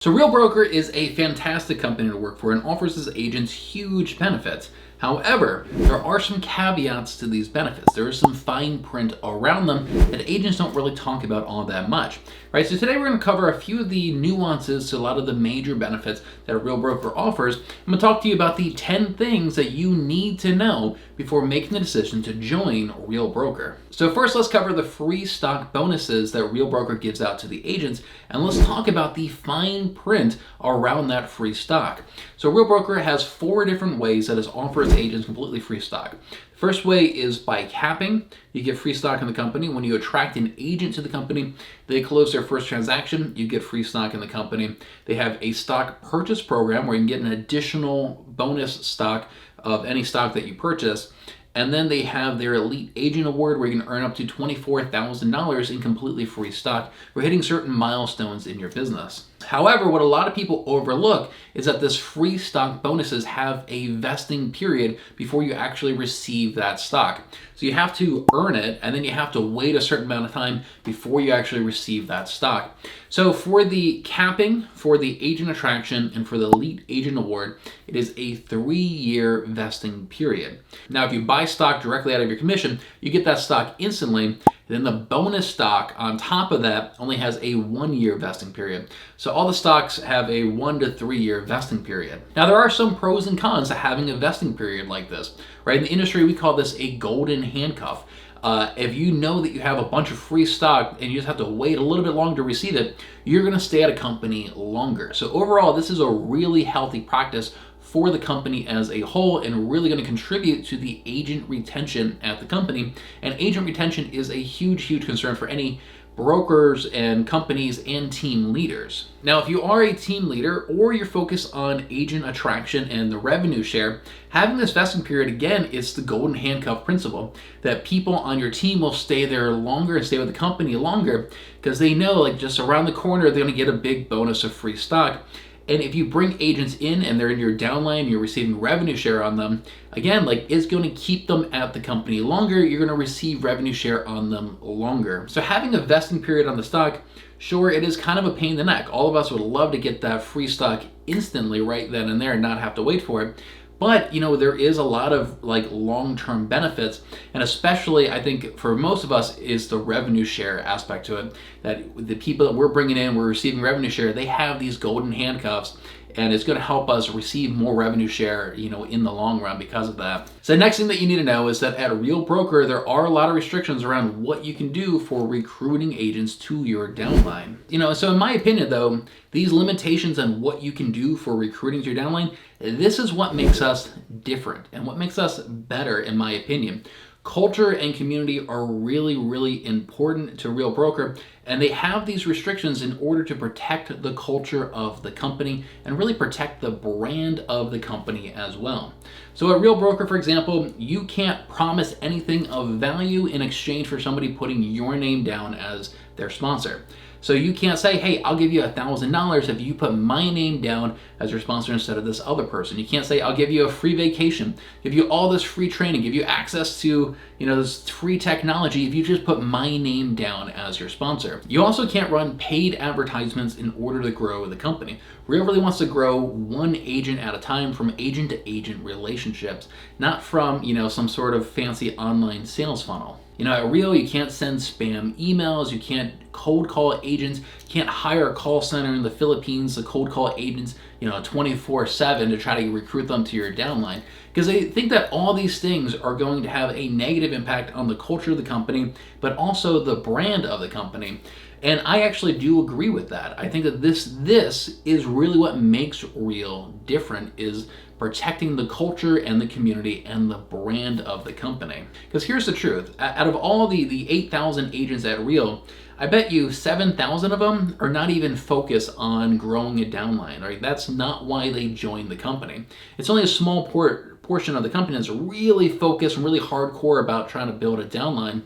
So Real Broker is a fantastic company to work for and offers its agents huge benefits. However, there are some caveats to these benefits. There is some fine print around them that agents don't really talk about all that much. Right? So today we're going to cover a few of the nuances to a lot of the major benefits that a Real Broker offers. I'm going to talk to you about the 10 things that you need to know before making the decision to join Real Broker. So first, let's cover the free stock bonuses that Real Broker gives out to the agents, and let's talk about the fine print around that free stock. So Real Broker has 4 different ways that it offers agents completely free stock. First way is by capping. You get free stock in the company. When you attract an agent to the company, they close their first transaction, you get free stock in the company. They have a stock purchase program where you can get an additional bonus stock of any stock that you purchase. And then they have their Elite Agent Award where you can earn up to $24,000 in completely free stock for hitting certain milestones in your business. However, what a lot of people overlook is that this free stock bonuses have a vesting period before you actually receive that stock. So you have to earn it, and then you have to wait a certain amount of time before you actually receive that stock. So for the capping, for the agent attraction, and for the Elite Agent Award, it is a 3-year vesting period. Now, if you buy stock directly out of your commission, you get that stock instantly. Then the bonus stock on top of that only has a 1-year vesting period. So all the stocks have a 1 to 3 year vesting period. Now there are some pros and cons to having a vesting period like this, right? In the industry, we call this a golden handcuff. If you know that you have a bunch of free stock and you just have to wait a little bit longer to receive it, you're gonna stay at a company longer. So overall, this is a really healthy practice for the company as a whole and really going to contribute to the agent retention at the company. And agent retention is a huge concern for any brokers and companies and team leaders. Now, if you are a team leader or you're focused on agent attraction and the revenue share, having this vesting period, again, it's the golden handcuff principle that people on your team will stay there longer and stay with the company longer because they know, like, just around the corner, they're going to get a big bonus of free stock. And if you bring agents in and they're in your downline, you're receiving revenue share on them, again, like, it's going to keep them at the company longer. You're going to receive revenue share on them longer. So having a vesting period on the stock, sure, it is kind of a pain in the neck. All of us would love to get that free stock instantly right then and there and not have to wait for it. But, you know, there is a lot of like long-term benefits, and especially I think for most of us is the revenue share aspect to it, that the people that we're bringing in, we're receiving revenue share, they have these golden handcuffs, and it's going to help us receive more revenue share, you know, in the long run because of that. So the next thing that you need to know is that at a Real Broker, there are a lot of restrictions around what you can do for recruiting agents to your downline. You know, so in my opinion though, these limitations on what you can do for recruiting to your downline, this is what makes us different and what makes us better, in my opinion. Culture and community are really important to Real Broker, and they have these restrictions in order to protect the culture of the company and really protect the brand of the company as well. So at Real Broker, for example, you can't promise anything of value in exchange for somebody putting your name down as their sponsor. So you can't say, hey, I'll give you $1,000 if you put my name down as your sponsor instead of this other person. You can't say, I'll give you a free vacation, give you all this free training, give you access to, you know, this free technology if you just put my name down as your sponsor. You also can't run paid advertisements in order to grow the company. Real really wants to grow one agent at a time from agent to agent relationships, not from, you know, some sort of fancy online sales funnel. You know, at Real, you can't send spam emails, you can't cold call agents, you can't hire a call center in the Philippines to cold call agents, you know, 24/7 to try to recruit them to your downline. Because they think that all these things are going to have a negative impact on the culture of the company, but also the brand of the company. And I actually do agree with that. I think that this is really what makes Real different, is protecting the culture and the community and the brand of the company. Because here's the truth, out of all the 8,000 agents at Real, I bet you 7,000 of them are not even focused on growing a downline, right? That's not why they joined the company. It's only a small portion of the company that's really focused and really hardcore about trying to build a downline.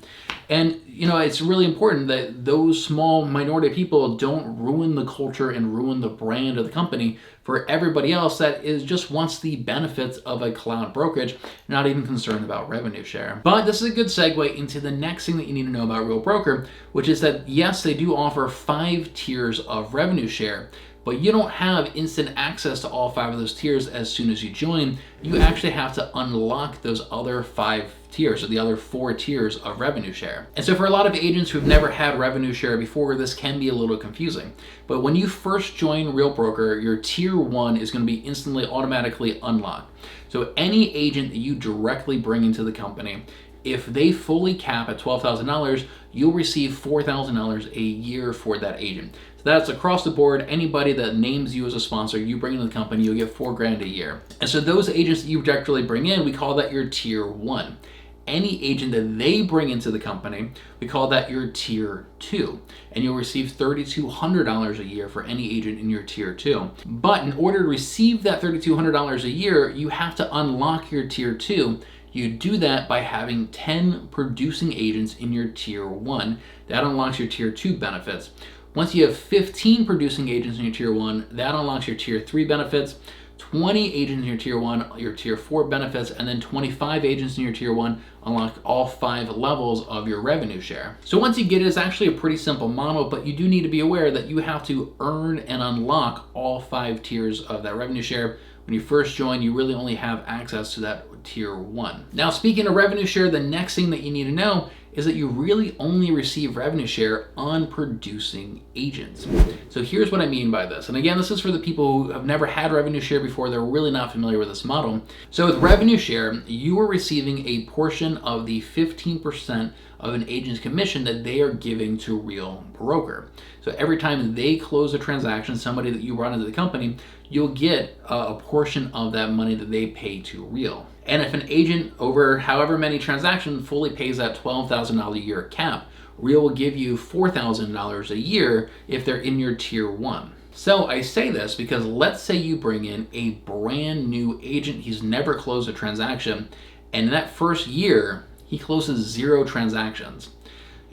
And, you know, it's really important that those small minority of people don't ruin the culture and ruin the brand of the company for everybody else that is just wants the benefits of a cloud brokerage, not even concerned about revenue share. But this is a good segue into the next thing that you need to know about Real Broker, which is that yes, they do offer 5 tiers of revenue share, but you don't have instant access to all 5 of those tiers as soon as you join. You actually have to unlock those other 5 tiers, or the other 4 tiers of revenue share. And so for a lot of agents who've never had revenue share before, this can be a little confusing. But when you first join Real Broker, your tier 1 is going to be instantly automatically unlocked. So any agent that you directly bring into the company, if they fully cap at $12,000, you'll receive $4,000 a year for that agent. So that's across the board. Anybody that names you as a sponsor, you bring into the company, you'll get $4,000 a year. And so those agents that you directly bring in, we call that your tier 1. Any agent that they bring into the company, we call that your tier 2. And you'll receive $3,200 a year for any agent in your tier 2. But in order to receive that $3,200 a year, you have to unlock your tier 2. You do that by having 10 producing agents in your tier 1. That unlocks your tier 2 benefits. Once you have 15 producing agents in your tier 1, that unlocks your tier 3 benefits. 20 agents in your tier 1, your tier 4 benefits, and then 25 agents in your tier 1 unlock all 5 levels of your revenue share. So once you get it, it's actually a pretty simple model, but you do need to be aware that you have to earn and unlock all 5 tiers of that revenue share. When you first join, you really only have access to that tier 1. Now, speaking of revenue share, the next thing that you need to know is that you really only receive revenue share on producing agents. So here's what I mean by this. And again, this is for the people who have never had revenue share before. They're really not familiar with this model. So with revenue share, you are receiving a portion of the 15% of an agent's commission that they are giving to Real Broker. So every time they close a transaction, somebody that you run into the company, you'll get a portion of that money that they pay to Real. And if an agent over however many transactions fully pays that $12,000 a year cap, Real will give you $4,000 a year if they're in your tier 1. So I say this because let's say you bring in a brand new agent, he's never closed a transaction, and in that first year, he closes 0 transactions.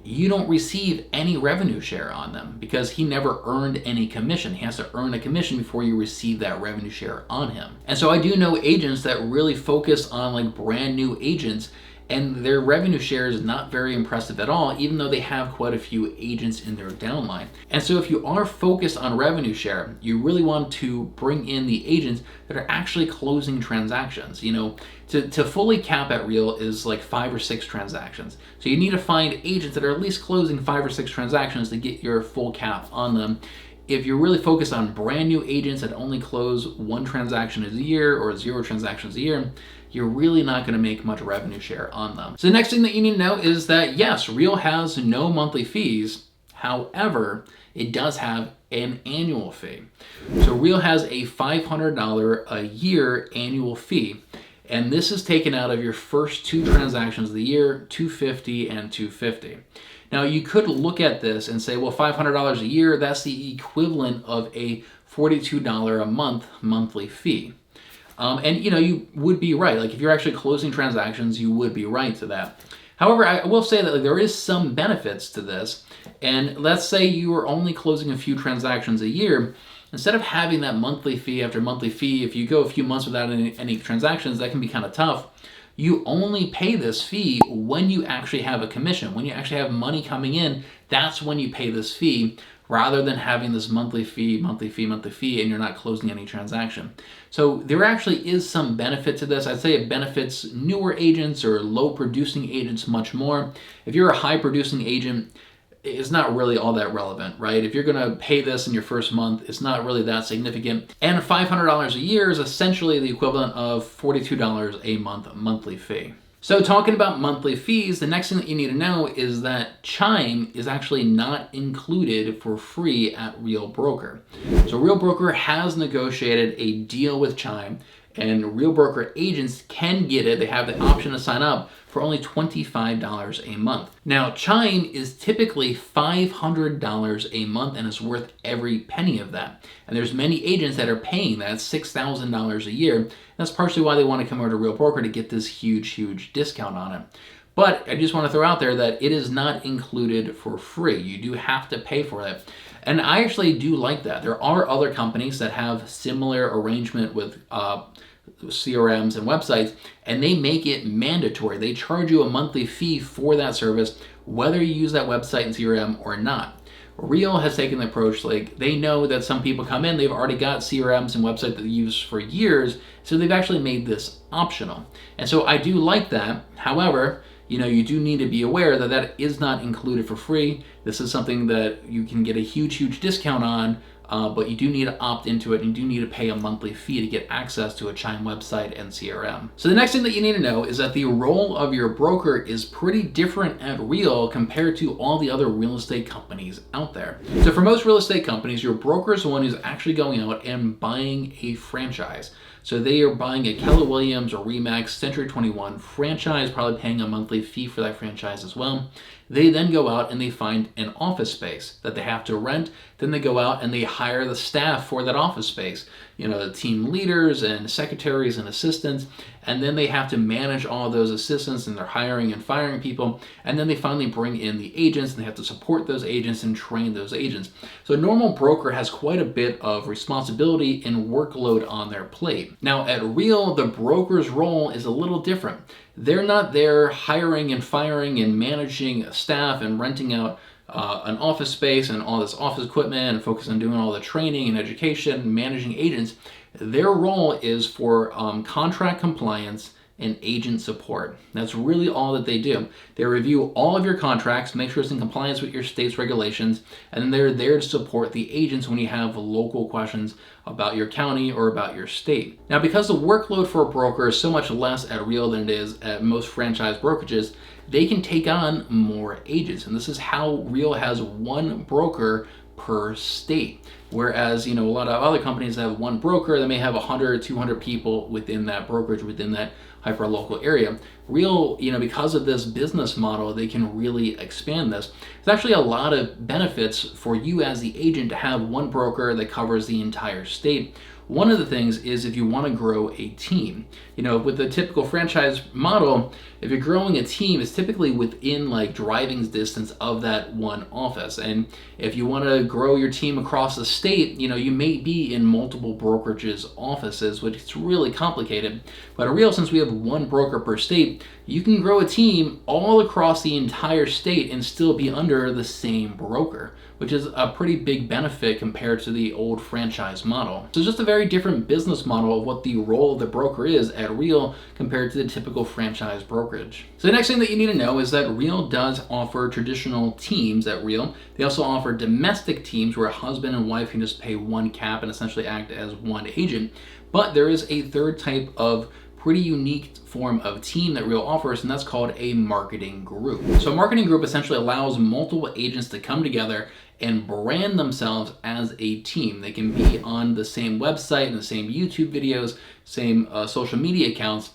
You don't receive any revenue share on them because he never earned any commission. He has to earn a commission before you receive that revenue share on him. And so I do know agents that really focus on like brand new agents, and their revenue share is not very impressive at all, even though they have quite a few agents in their downline. And so if you are focused on revenue share, you really want to bring in the agents that are actually closing transactions. You know, to fully cap at Real is like 5 or 6 transactions. So you need to find agents that are at least closing 5 or 6 transactions to get your full cap on them. If you're really focused on brand new agents that only close 1 transaction a year or 0 transactions a year, you're really not going to make much revenue share on them. So the next thing that you need to know is that yes, Real has no monthly fees. However, it does have an annual fee. So Real has a $500 a year annual fee. And this is taken out of your first 2 transactions of the year, $250 and $250. Now you could look at this and say, well, $500 a year, that's the equivalent of a $42 a month monthly fee. And you know, you would be right. Like if you're actually closing transactions, you would be right to that. However, I will say that there is some benefits to this. And let's say you are only closing a few transactions a year. Instead of having that monthly fee after monthly fee, if you go a few months without any transactions, that can be kind of tough. You only pay this fee when you actually have a commission. When you actually have money coming in, that's when you pay this fee, rather than having this monthly fee, and you're not closing any transaction. So there actually is some benefit to this. I'd say it benefits newer agents or low producing agents much more. If you're a high producing agent, it's not really all that relevant, right? If you're gonna pay this in your first month, it's not really that significant. And $500 a year is essentially the equivalent of $42 a month monthly fee. So talking about monthly fees, the next thing that you need to know is that Chime is actually not included for free at Real Broker. So Real Broker has negotiated a deal with Chime, and Real Broker agents can get it. They have the option to sign up for only $25 a month. Now, Chime is typically $500 a month and is worth every penny of that. And there's many agents that are paying that $6,000 a year. That's partially why they want to come over to Real Broker to get this huge discount on it. But I just want to throw out there that it is not included for free. You do have to pay for it. And I actually do like that. There are other companies that have similar arrangement with CRMs and websites, and they make it mandatory. They charge you a monthly fee for that service, whether you use that website and CRM or not. Real has taken the approach like they know that some people come in, they've already got CRMs and websites that they use for years, so they've actually made this optional. And so I do like that. However, you do need to be aware that that is not included for free. This is something that you can get a huge discount on, but you do need to opt into it, and you do need to pay a monthly fee to get access to a Chime website and CRM. So the next thing that you need to know is that the role of your broker is pretty different at Real compared to all the other real estate companies out there. So for most real estate companies, your broker is the one who's actually going out and buying a franchise. So they are buying a Keller Williams or Remax Century 21 franchise, probably paying a monthly fee for that franchise as well. They then go out and they find an office space that they have to rent. Then they go out and they hire the staff for that office space, the team leaders and secretaries and assistants. And then they have to manage all of those assistants, and they're hiring and firing people. And then they finally bring in the agents, and they have to support those agents and train those agents. So a normal broker has quite a bit of responsibility and workload on their plate. Now at Real, the broker's role is a little different. They're not there hiring and firing and managing staff and renting out an office space and all this office equipment and focus on doing all the training and education, managing agents. Their role is for contract compliance and agent support. That's really all that they do. They review all of your contracts, make sure it's in compliance with your state's regulations, and then they're there to support the agents when you have local questions about your county or about your state. Now, because the workload for a broker is so much less at Real than it is at most franchise brokerages, they can take on more agents. And this is how Real has one broker per state. Whereas, a lot of other companies have one broker, they may have 100 or 200 people within that brokerage, within that hyper-local area. Real, because of this business model, they can really expand this. There's actually a lot of benefits for you as the agent to have one broker that covers the entire state. One of the things is if you want to grow a team. With the typical franchise model, if you're growing a team, it's typically within driving distance of that one office. And if you want to grow your team across the state, you may be in multiple brokerages offices, which is really complicated. But at Real, since we have one broker per state, you can grow a team all across the entire state and still be under the same broker, which is a pretty big benefit compared to the old franchise model. So it's just a very different business model of what the role of the broker is at Real compared to the typical franchise brokerage. So the next thing that you need to know is that Real does offer traditional teams at Real. They also offer domestic teams where a husband and wife can just pay one cap and essentially act as one agent. But there is a third type of pretty unique form of team that Real offers, and that's called a marketing group. So a marketing group essentially allows multiple agents to come together and brand themselves as a team. They can be on the same website and the same YouTube videos, same social media accounts,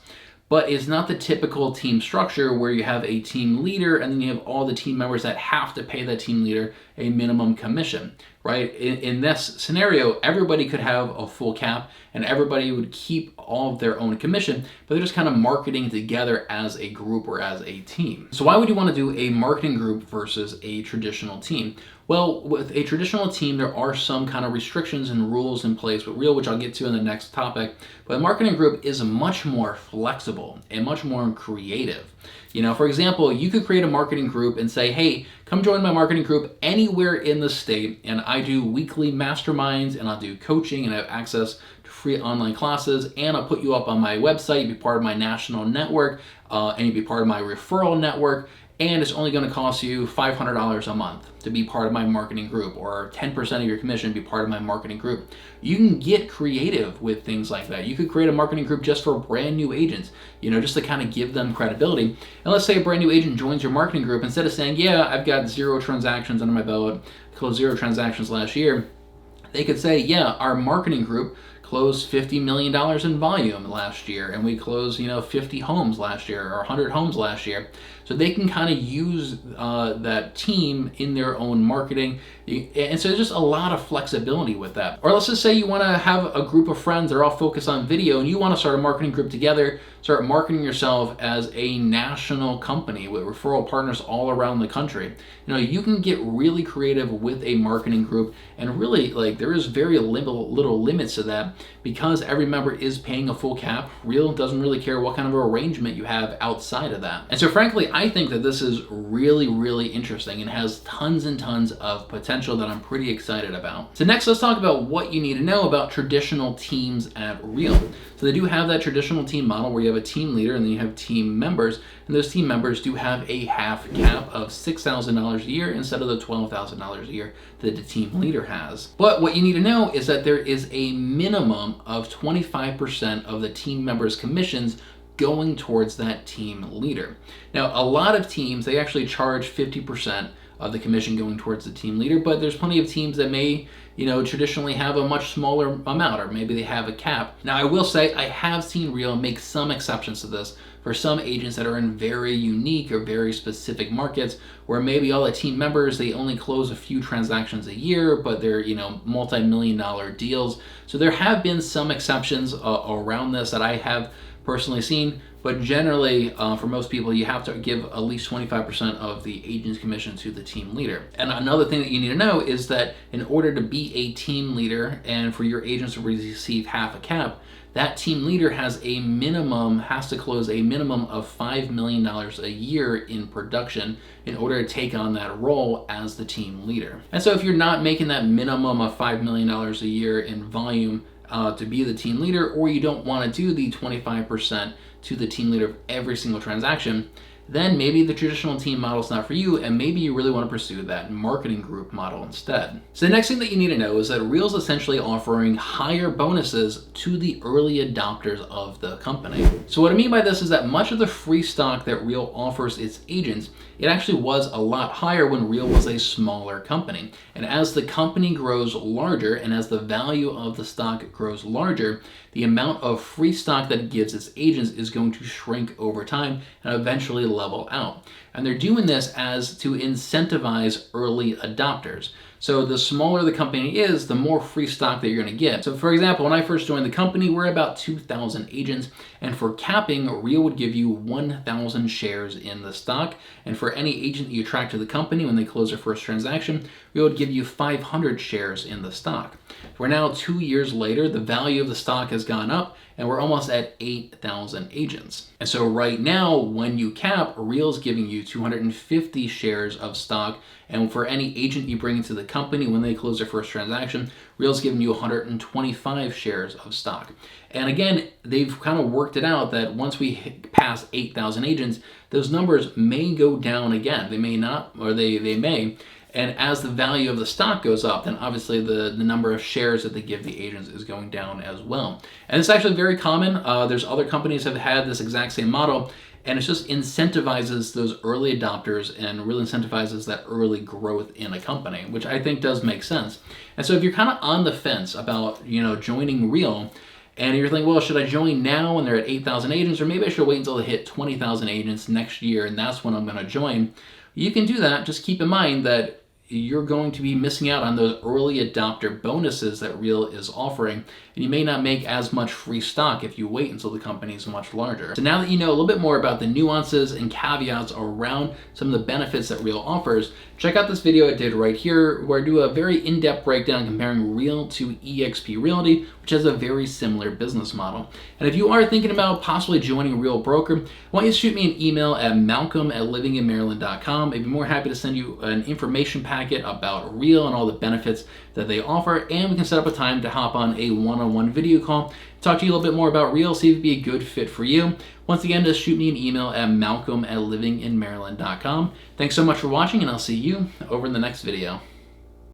but it's not the typical team structure where you have a team leader and then you have all the team members that have to pay that team leader a minimum commission, right? In this scenario, everybody could have a full cap and everybody would keep all of their own commission, but they're just kind of marketing together as a group or as a team. So why would you want to do a marketing group versus a traditional team? Well, with a traditional team, there are some kind of restrictions and rules in place with Real, which I'll get to in the next topic. But a marketing group is much more flexible and much more creative. For example, you could create a marketing group and say, hey, come join my marketing group anywhere in the state, and I do weekly masterminds, and I'll do coaching, and I have access to free online classes, and I'll put you up on my website, you'll be part of my national network, and you'll be part of my referral network, and it's only going to cost you $500 a month to be part of my marketing group, or 10% of your commission to be part of my marketing group. You can get creative with things like that. You could create a marketing group just for brand new agents, just to kind of give them credibility. And let's say a brand new agent joins your marketing group. Instead of saying, yeah, I've got 0 transactions under my belt, closed 0 transactions last year, they could say, yeah, our marketing group closed $50 million in volume last year, and we closed 50 homes last year or 100 homes last year. So they can kind of use that team in their own marketing. And so there's just a lot of flexibility with that. Or let's just say you want to have a group of friends that are all focused on video and you want to start a marketing group together, start marketing yourself as a national company with referral partners all around the country. You can get really creative with a marketing group, and really there is very little limits to that because every member is paying a full cap. Real doesn't really care what kind of arrangement you have outside of that. And so frankly, I think that this is really, really interesting and has tons and tons of potential that I'm pretty excited about. So next, let's talk about what you need to know about traditional teams at Real. So they do have that traditional team model where you have a team leader and then you have team members, and those team members do have a half cap of $6,000 a year instead of the $12,000 a year that the team leader has. But what you need to know is that there is a minimum of 25% of the team members' commissions going towards that team leader. Now, a lot of teams, they actually charge 50% of the commission going towards the team leader, but there's plenty of teams that may, traditionally have a much smaller amount, or maybe they have a cap. Now, I will say I have seen Real make some exceptions to this for some agents that are in very unique or very specific markets where maybe all the team members, they only close a few transactions a year, but they're, multi-million-dollar deals. So there have been some exceptions around this that I have personally seen, but generally for most people you have to give at least 25% of the agent's commission to the team leader. And another thing that you need to know is that in order to be a team leader and for your agents to receive half a cap, that team leader has to close a minimum of $5 million a year in production in order to take on that role as the team leader. And so if you're not making that minimum of $5 million a year in volume to be the team leader, or you don't want to do the 25% to the team leader of every single transaction, then maybe the traditional team model is not for you, and maybe you really want to pursue that marketing group model instead. So the next thing that you need to know is that Real's essentially offering higher bonuses to the early adopters of the company. So what I mean by this is that much of the free stock that Real offers its agents, it actually was a lot higher when Real was a smaller company. And as the company grows larger and as the value of the stock grows larger, the amount of free stock that it gives its agents is going to shrink over time and eventually level out. And they're doing this as to incentivize early adopters. So the smaller the company is, the more free stock that you're going to get. So for example, when I first joined the company, we're about 2,000 agents, and for capping, Real would give you 1,000 shares in the stock. And for any agent that you attract to the company when they close their first transaction, Real would give you 500 shares in the stock. We're now 2 years later, the value of the stock has gone up, and we're almost at 8,000 agents. And so right now, when you cap, Real's giving you 250 shares of stock, and for any agent you bring into the company when they close their first transaction, Real's giving you 125 shares of stock. And again, they've kind of worked it out that once we pass 8,000 agents, those numbers may go down again. They may not, or they may. And as the value of the stock goes up, then obviously the number of shares that they give the agents is going down as well. And it's actually very common. There's other companies that have had this exact same model, and it just incentivizes those early adopters and really incentivizes that early growth in a company, which I think does make sense. And so if you're kind of on the fence about, joining Real, and you're thinking, well, should I join now when they're at 8,000 agents, or maybe I should wait until they hit 20,000 agents next year and that's when I'm going to join? You can do that. Just keep in mind that you're going to be missing out on those early adopter bonuses that Real is offering, and you may not make as much free stock if you wait until the company is much larger. So now that you know a little bit more about the nuances and caveats around some of the benefits that Real offers, check out this video I did right here where I do a very in-depth breakdown comparing Real to eXp Realty, which has a very similar business model. And if you are thinking about possibly joining a Real broker, why don't you shoot me an email at malcolm@livinginmaryland.com. I'd be more happy to send you an information packet about Real and all the benefits that they offer, and we can set up a time to hop on a one-on-one video call, talk to you a little bit more about Real, see if it'd be a good fit for you. Once again, just shoot me an email at malcolm@livinginmaryland.com. Thanks so much for watching, and I'll see you over in the next video.